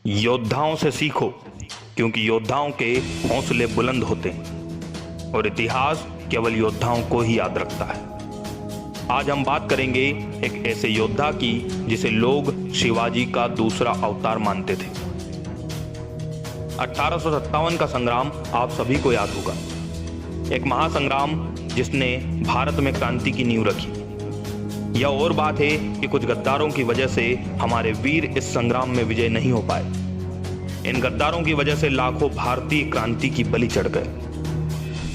योद्धाओं से सीखो, क्योंकि योद्धाओं के हौसले बुलंद होते हैं और इतिहास केवल योद्धाओं को ही याद रखता है। आज हम बात करेंगे एक ऐसे योद्धा की जिसे लोग शिवाजी का दूसरा अवतार मानते थे। 1857 का संग्राम आप सभी को याद होगा, एक महासंग्राम जिसने भारत में क्रांति की नींव रखी। यह और बात है कि कुछ गद्दारों की वजह से हमारे वीर इस संग्राम में विजय नहीं हो पाए। इन गद्दारों की वजह से लाखों भारतीय क्रांति की बलि चढ़ गए।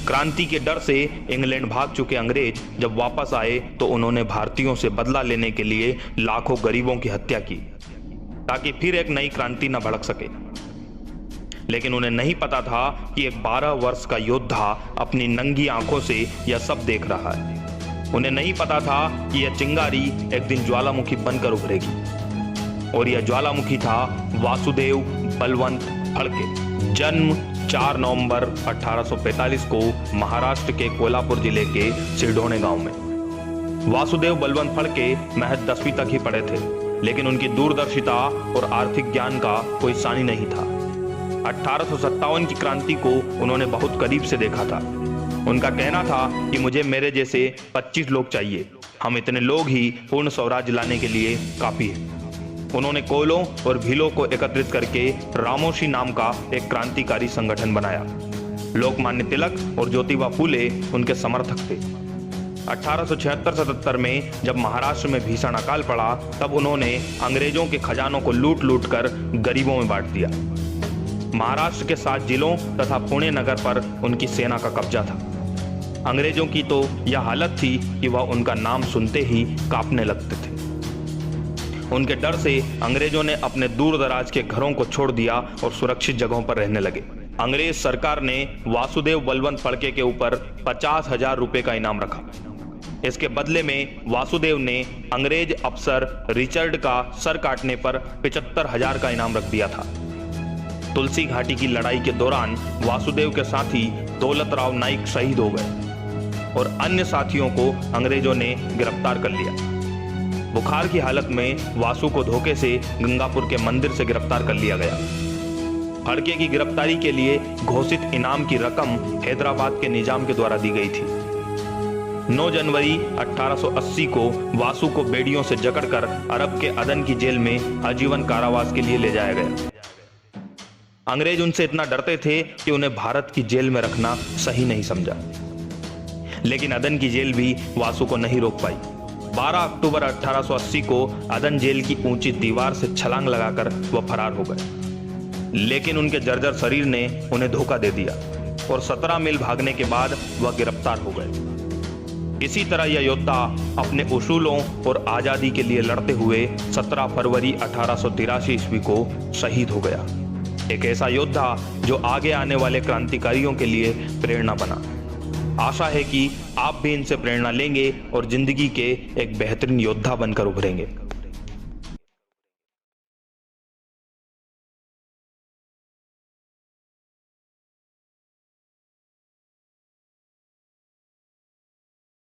क्रांति के डर से इंग्लैंड भाग चुके अंग्रेज जब वापस आए तो उन्होंने भारतीयों से बदला लेने के लिए लाखों गरीबों की हत्या की, ताकि फिर एक नई क्रांति न भड़क सके। लेकिन उन्हें नहीं पता था कि एक 12 वर्ष का योद्धा अपनी नंगी आंखों से यह सब देख रहा है। उन्हें नहीं पता था कि यह चिंगारी एक दिन ज्वालामुखी बनकर उभरेगी, और यह ज्वालामुखी था वासुदेव बलवंत फड़के। जन्म 4 नवंबर 1845 को महाराष्ट्र के कोल्हापुर जिले के सिरडोने गांव में। वासुदेव बलवंत फड़के महज 10वीं तक ही पढ़े थे, लेकिन उनकी दूरदर्शिता और आर्थिक ज्ञान का कोई सानी नहीं था। 1857 की क्रांति को उन्होंने बहुत करीब से देखा था। उनका कहना था कि मुझे मेरे जैसे 25 लोग चाहिए, हम इतने लोग ही पूर्ण स्वराज्य लाने के लिए काफी है। उन्होंने कोयलों और भीलों को एकत्रित करके रामोशी नाम का एक क्रांतिकारी संगठन बनाया। लोकमान्य तिलक और ज्योतिबा फूले उनके समर्थक थे। 1876-77 में जब महाराष्ट्र में भीषण अकाल पड़ा, तब उन्होंने अंग्रेजों के खजानों को लूट लूट कर गरीबों में बांट दिया। महाराष्ट्र के 7 जिलों तथा पुणे नगर पर उनकी सेना का कब्जा था। अंग्रेजों की तो यह हालत थी कि वह उनका नाम सुनते ही कांपने लगते थे। उनके डर से अंग्रेजों ने अपने दूर दराज के घरों को छोड़ दिया और सुरक्षित जगहों पर रहने लगे। अंग्रेज सरकार ने वासुदेव बलवंत फड़के के ऊपर 50,000 रुपए का इनाम रखा। इसके बदले में वासुदेव ने अंग्रेज अफसर रिचर्ड का सर काटने पर 75,000 का इनाम रख दिया था। तुलसी घाटी की लड़ाई के दौरान वासुदेव के साथी दौलतराव नाइक शहीद हो गए और अन्य साथियों को अंग्रेजों ने गिरफ्तार कर लिया। बुखार की हालत में वासु को धोखे से गंगापुर के मंदिर से गिरफ्तार कर लिया गया। फड़के की गिरफ्तारी के लिए घोषित इनाम की रकम हैदराबाद के निजाम के द्वारा दी गई थी। 9 जनवरी 1880 को वासु को बेड़ियों से जकड़कर अरब के अदन की जेल में आजीवन कारावास के लिए ले जाया गया। अंग्रेज उनसे इतना डरते थे कि उन्हें भारत की जेल में रखना सही नहीं समझा, लेकिन अदन की जेल भी वासु को नहीं रोक पाई। 12 अक्टूबर 1880 को अदन जेल की ऊंची दीवार से छलांग लगाकर वह फरार हो गए, लेकिन उनके जर्जर शरीर ने उन्हें धोखा दे दिया और 17 मील भागने के बाद वह गिरफ्तार हो गए। इसी तरह यह योद्धा अपने उसूलों और आजादी के लिए लड़ते हुए 17 फरवरी 1883 ईस्वी को शहीद हो गया। एक ऐसा योद्धा जो आगे आने वाले क्रांतिकारियों के लिए प्रेरणा बना। आशा है कि आप भी इनसे प्रेरणा लेंगे और जिंदगी के एक बेहतरीन योद्धा बनकर उभरेंगे।